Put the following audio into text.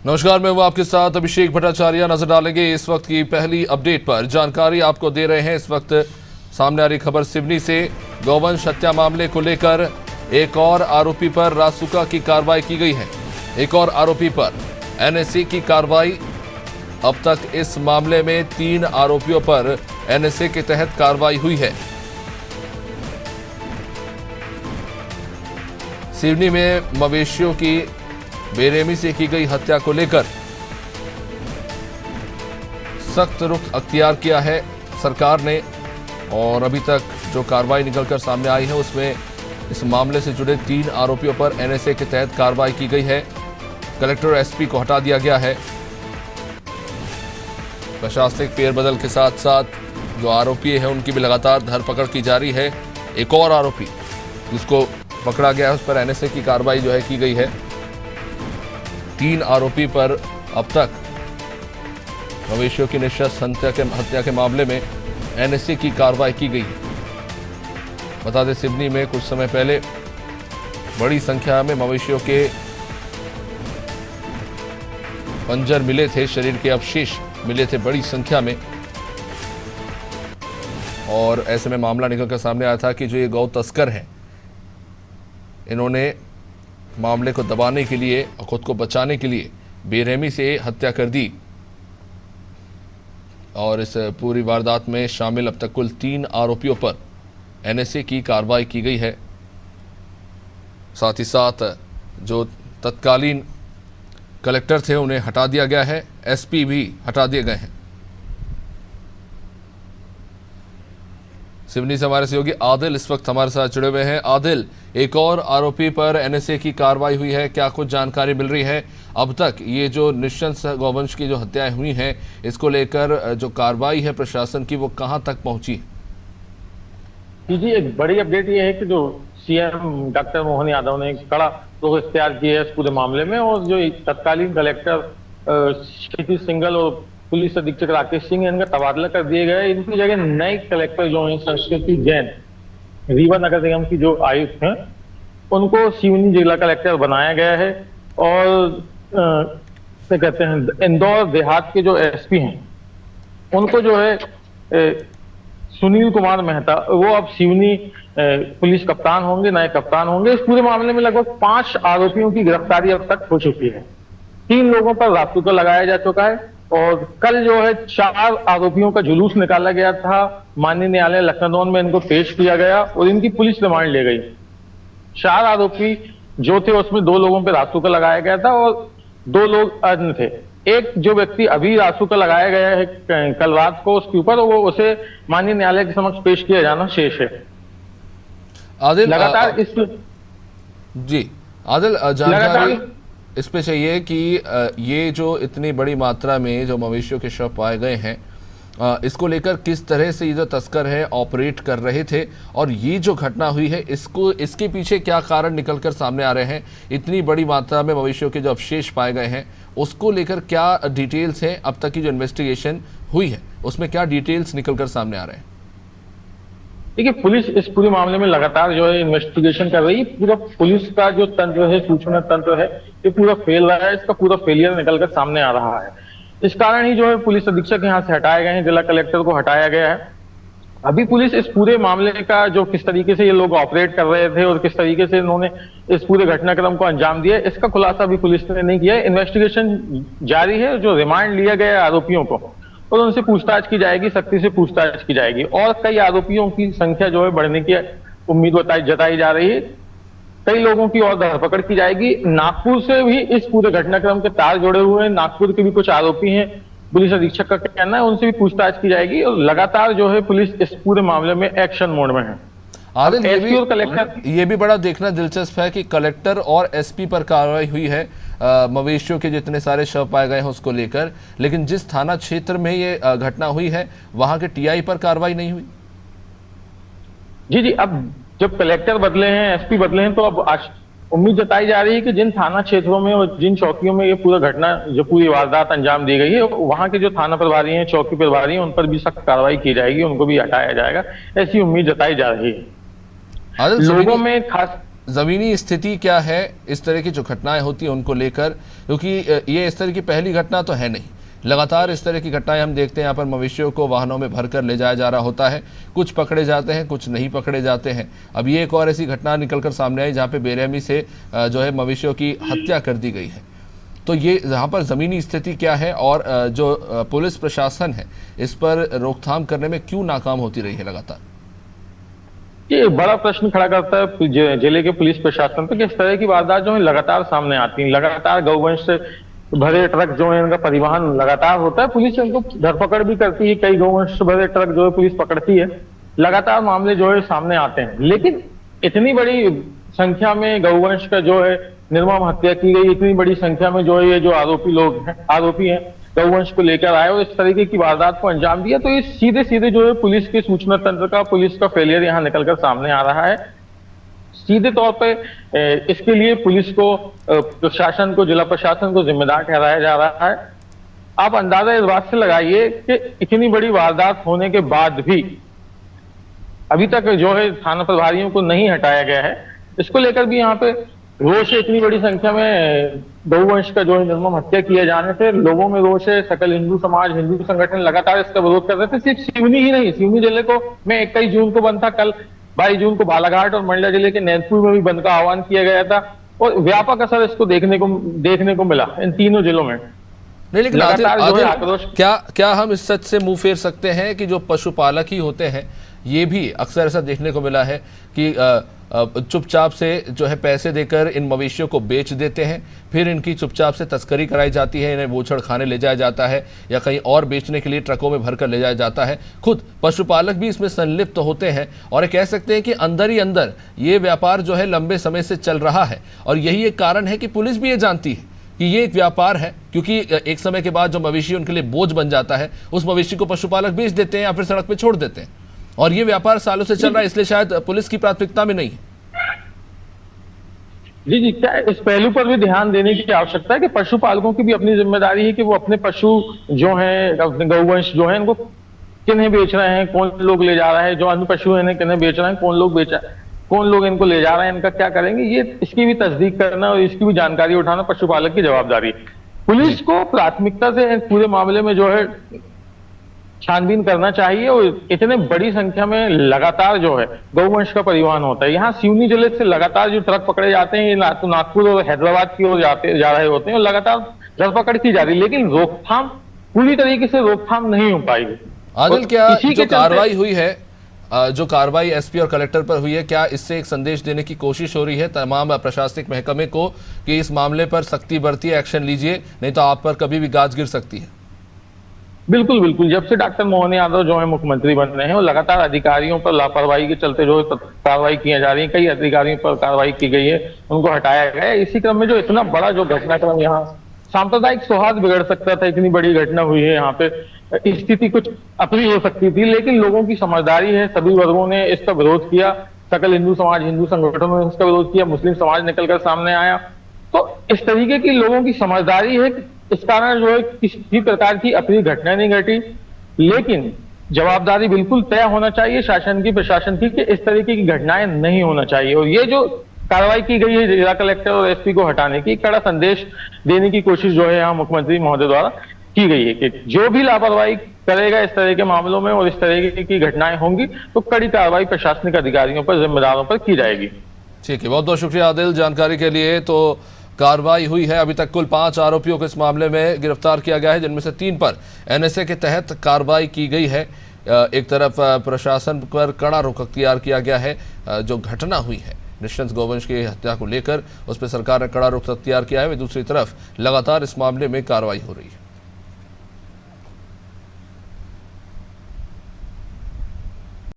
नमस्कार, मैं हूं आपके साथ अभिषेक भट्टाचार्य। नजर डालेंगे इस वक्त की पहली अपडेट पर। जानकारी आपको दे रहे हैं इस वक्त सामने आ रही खबर सिवनी से। गौवंश हत्या मामले को लेकर एक और आरोपी पर रासुका की कार्रवाई की गई है। एक और आरोपी पर एनएसए की कार्रवाई। अब तक इस मामले में 3 आरोपियों पर एनएसए के तहत कार्रवाई हुई है। सिवनी में मवेशियों की बेरहमी से की गई हत्या को लेकर सख्त रुख अख्तियार किया है सरकार ने, और अभी तक जो कार्रवाई निकलकर सामने आई है उसमें इस मामले से जुड़े 3 आरोपियों पर एनएसए के तहत कार्रवाई की गई है। कलेक्टर और एसपी को हटा दिया गया है। प्रशासनिक फेरबदल के साथ साथ जो आरोपी हैं उनकी भी लगातार धरपकड़ की जा रही है। एक और आरोपी जिसको पकड़ा गया है उस पर एनएसए की कार्रवाई जो है की गई है। 3 आरोपी पर अब तक मवेशियों की नृशंस हत्या के मामले में एनएसए की कार्रवाई की गई है। बता दें, सिवनी में कुछ समय पहले बड़ी संख्या में मवेशियों के पंजर मिले थे, शरीर के अवशेष मिले थे बड़ी संख्या में, और ऐसे में मामला निकलकर सामने आया था कि जो ये गौ तस्कर हैं, इन्होंने मामले को दबाने के लिए और खुद को बचाने के लिए बेरहमी से हत्या कर दी। और इस पूरी वारदात में शामिल अब तक कुल 3 आरोपियों पर एनएसए की कार्रवाई की गई है। साथ ही साथ जो तत्कालीन कलेक्टर थे उन्हें हटा दिया गया है। एसपी भी हटा दिए गए हैं। सिवनी से हमारे सहयोगी आदिल इस वक्त हमारे साथ जुड़े हुए हैं। आदिल, एक और आरोपी पर एनएसए की कार्रवाई हुई है, क्या कुछ जानकारी मिल रही है? अब तक ये जो नृशंस गौवंश की जो हत्याएं हुई हैं, इसको लेकर जो कार्रवाई है प्रशासन की, वो कहां तक पहुंची है? जी, एक बड़ी अपडेट ये है कि जो सीएम डॉक्टर मोहन यादव ने कड़ा रुख इख्तियार किया है इस पूरे मामले में, और जो तत्कालीन कलेक्टर क्षितिज सिंघल और पुलिस अधीक्षक राकेश सिंह, इनका तबादला कर दिया गया है। इनकी जगह नए कलेक्टर जो हैं संस्कृति जैन, रीवा नगर निगम की जो आयुक्त हैं, उनको सिवनी जिला कलेक्टर बनाया गया है। और क्या कहते हैं, इंदौर देहात के जो एसपी हैं उनको जो है सुनील कुमार मेहता, वो अब सिवनी पुलिस कप्तान होंगे, नए कप्तान होंगे। इस पूरे मामले में लगभग 5 आरोपियों की गिरफ्तारी अब तक हो चुकी है। 3 लोगों पर रासुका लगाया जा चुका है, और कल जो है 4 आरोपियों का जुलूस निकाला गया था। माननीय न्यायालय लखनऊ में इनको पेश किया गया और इनकी पुलिस रिमांड ले गई। 4 आरोपी जो थे उसमें 2 लोगों पर रासुका लगाया गया था और 2 लोग अन्य थे। एक जो व्यक्ति अभी रासुका लगाया गया है कल रात को, उसके ऊपर वो उसे माननीय न्यायालय के समक्ष पेश किया जाना शेष है। आदिल, लगातार जी आदिल, जानकारी इस पे चाहिए कि ये जो इतनी बड़ी मात्रा में जो मवेशियों के शव पाए गए हैं, इसको लेकर किस तरह से ये जो तस्कर है ऑपरेट कर रहे थे, और ये जो घटना हुई है इसके पीछे क्या कारण निकलकर सामने आ रहे हैं? इतनी बड़ी मात्रा में मवेशियों के जो अवशेष पाए गए हैं उसको लेकर क्या डिटेल्स हैं? अब तक की जो इन्वेस्टिगेशन हुई है उसमें क्या डिटेल्स निकलकर सामने आ रहे हैं? देखिए, पुलिस इस पूरे मामले में लगातार जो है इन्वेस्टिगेशन कर रही है। पूरा पुलिस का जो तंत्र है, सूचना तंत्र है, ये पूरा फेल रहा है। इसका पूरा फेलियर निकलकर सामने आ रहा है। इस कारण ही जो है पुलिस अधीक्षक यहाँ से हटाए गए हैं, जिला कलेक्टर को हटाया गया है। अभी पुलिस इस पूरे मामले का जो किस तरीके से ये लोग ऑपरेट कर रहे थे और किस तरीके से इन्होंने इस पूरे घटनाक्रम को अंजाम दिया, इसका खुलासा भी पुलिस ने नहीं किया है। इन्वेस्टिगेशन जारी है। जो रिमांड लिया गया आरोपियों को और उनसे पूछताछ की जाएगी, सख्ती से पूछताछ की जाएगी, और कई आरोपियों की संख्या जो है बढ़ने की उम्मीद जताई जा रही है। कई लोगों की और धरपकड़ की जाएगी। नागपुर से भी इस पूरे घटनाक्रम के तार जुड़े हुए हैं। नागपुर के भी कुछ आरोपी हैं, पुलिस अधीक्षक का कहना है, उनसे भी पूछताछ की जाएगी। और लगातार जो है पुलिस इस पूरे मामले में एक्शन मोड में है। आदिल, ये भी बड़ा देखना दिलचस्प है कि कलेक्टर और एसपी पर कार्रवाई हुई है मवेशियों के जितने सारे शव पाए गए हैं उसको लेकर, लेकिन जिस थाना क्षेत्र में ये घटना हुई है वहां के टीआई पर कार्रवाई नहीं हुई। जी, अब जब कलेक्टर बदले हैं, एसपी बदले हैं, तो अब उम्मीद जताई जा रही है कि जिन थाना क्षेत्रों में और जिन चौकियों में ये पूरा घटना, जो पूरी वारदात अंजाम दी गई है, वहां के जो थाना प्रभारी हैं, चौकी प्रभारी हैं, उन पर भी सख्त कार्रवाई की जाएगी, उनको भी हटाया जाएगा, ऐसी उम्मीद जताई जा रही है। लोगों में खास ज़मीनी स्थिति क्या है इस तरह की जो घटनाएं होती हैं उनको लेकर, क्योंकि ये इस तरह की पहली घटना तो है नहीं, लगातार इस तरह की घटनाएं हम देखते हैं। यहाँ पर मवेशियों को वाहनों में भरकर ले जाया जा रहा होता है, कुछ पकड़े जाते हैं, कुछ नहीं पकड़े जाते हैं। अब ये एक और ऐसी घटना निकलकर सामने आई जहाँ पे बेरहमी से जो है मवेशियों की हत्या कर दी गई है। तो ये यहाँ पर ज़मीनी स्थिति क्या है और जो पुलिस प्रशासन है इस पर रोकथाम करने में क्यों नाकाम होती रही है लगातार? ये बड़ा प्रश्न खड़ा करता है जिले के पुलिस प्रशासन पर कि इस तरह की वारदात जो है लगातार सामने आती है। लगातार गौवंश से भरे ट्रक जो है इनका परिवहन लगातार होता है, पुलिस इनको धरपकड़ भी करती है, कई गौवंश से भरे ट्रक जो है पुलिस पकड़ती है, लगातार मामले जो है सामने आते हैं। लेकिन इतनी बड़ी संख्या में गौवंश का जो है निर्मम हत्या की गई, इतनी बड़ी संख्या में जो है ये जो आरोपी हैं गौवंश को लेकर आए और इस तरीके की वारदात को अंजाम दिया, तो ये सीधे सीधे जो है पुलिस के सूचना तंत्र का, पुलिस का फेलियर यहाँ निकलकर सामने आ रहा है। सीधे तौर पे इसके लिए पुलिस को, प्रशासन को, जिला प्रशासन को जिम्मेदार ठहराया जा रहा है। आप अंदाजा इस बात से लगाइए कि इतनी बड़ी वारदात होने के बाद भी अभी तक जो है थाना प्रभारियों को नहीं हटाया गया है। इसको लेकर भी यहाँ पे रोष है, इतनी बड़ी संख्या में गौवंश का जो है निर्मम हत्या किए जाने से लोगों में रोष है। सकल हिंदू समाज, हिंदू संगठन लगातार इसका विरोध कर रहे थे। सिर्फ सिवनी ही नहीं, सिवनी जिले को में 21 जून को बंद था, कल 22 जून को बालाघाट और मंडला जिले के नैनपुर में भी बंद का आह्वान किया गया था और व्यापक असर इसको देखने को मिला इन तीनों जिलों में। नहीं, लेकिन क्या हम इस सच से मुंह फेर सकते हैं कि जो पशुपालक ही होते हैं ये भी अक्सर ऐसा देखने को मिला है कि चुपचाप से जो है पैसे देकर इन मवेशियों को बेच देते हैं, फिर इनकी चुपचाप से तस्करी कराई जाती है, इन्हें बोछड़ खाने ले जाया जाता है या कहीं और बेचने के लिए ट्रकों में भरकर ले जाया जाता है। खुद पशुपालक भी इसमें संलिप्त तो होते हैं और कह सकते हैं कि अंदर ही अंदर ये व्यापार जो है लंबे समय से चल रहा है और यही एक कारण है कि पुलिस भी ये जानती है कि ये एक व्यापार है, क्योंकि एक समय के बाद जो मवेशी उनके लिए बोझ बन जाता है उस मवेशी को पशुपालक बेच देते हैं या फिर सड़क पर छोड़ देते हैं और ये व्यापार सालों से चल रहा है, इसलिए शायद पुलिस की प्राथमिकता में नहीं है। जी, क्या इस पहलू पर भी ध्यान देने की आवश्यकता है कि पशुपालकों की भी अपनी जिम्मेदारी है कि वो अपने पशु जो हैं, अपने गौवंश जो है इनको किन्हें बेच रहे हैं, कौन लोग ले जा रहा है, जो अन्य पशु है इन्हें किन्हें बेच रहे हैं, कौन लोग इनको ले जा रहे हैं, इनका क्या करेंगे, ये इसकी भी तस्दीक करना और इसकी भी जानकारी उठाना पशुपालक की जवाबदारी है। पुलिस को प्राथमिकता से पूरे मामले में जो है छानबीन करना चाहिए और इतने बड़ी संख्या में लगातार जो है गौवंश का परिवहन होता है। यहाँ सिवनी जिले से लगातार जो ट्रक पकड़े जाते हैं ये तो नागपुर और हैदराबाद की ओर जा रहे होते हैं और लगातार धरपकड़ की जा रही है, लेकिन रोकथाम पूरी तरीके से रोकथाम नहीं हो पाएगी। आदिल, क्या जो कार्रवाई हुई है, जो कार्रवाई एसपी और कलेक्टर पर हुई है, क्या इससे एक संदेश देने की कोशिश हो रही है तमाम प्रशासनिक महकमे को कि इस मामले पर सख्ती बरतिए, एक्शन लीजिए, नहीं तो आप पर कभी भी गाज गिर सकती है? बिल्कुल बिल्कुल, जब से डॉक्टर मोहन यादव जो है मुख्यमंत्री बन रहे हैं और लगातार अधिकारियों पर लापरवाही के चलते जो है कार्रवाई की जा रही है, कई अधिकारियों पर कार्रवाई की गई है, उनको हटाया गया है। इसी क्रम में जो इतना बड़ा जो घटनाक्रम यहाँ सांप्रदायिक सौहार्द बिगड़ सकता था, इतनी बड़ी घटना हुई है, यहाँ पे स्थिति कुछ अप्रिय हो सकती थी, लेकिन लोगों की समझदारी है, सभी वर्गों ने इसका विरोध किया, सकल हिंदू समाज, हिंदू संगठनों ने इसका विरोध किया, मुस्लिम समाज निकलकर सामने आया। तो इस तरीके की लोगों की समझदारी है, इस कारण जो है किसी भी प्रकार की अप्रिय घटना नहीं घटी, लेकिन जवाबदारी बिल्कुल तय होना चाहिए शासन की, प्रशासन की, कि इस तरीके की घटनाएं नहीं होना चाहिए। और ये जो कार्रवाई की गई है जिला कलेक्टर और एसपी को हटाने की, कड़ा संदेश देने की कोशिश जो है यहाँ मुख्यमंत्री महोदय द्वारा की गई है कि जो भी लापरवाही करेगा इस तरह के मामलों में और इस तरह की घटनाएं होंगी तो कड़ी कार्रवाई प्रशासनिक अधिकारियों पर, जिम्मेदारों पर की जाएगी। ठीक है, बहुत बहुत शुक्रिया आदिल जानकारी के लिए। तो कार्रवाई हुई है, अभी तक कुल 5 आरोपियों को इस मामले में गिरफ्तार किया गया है, जिनमें से 3 पर एनएसए के तहत कार्रवाई की गई है। एक तरफ प्रशासन पर कड़ा रुख अख्तियार किया गया है, जो घटना हुई है निशंस गौवंश की हत्या को लेकर उस पर सरकार ने कड़ा रुख अख्तियार किया है, दूसरी तरफ लगातार इस मामले में कार्रवाई हो रही है।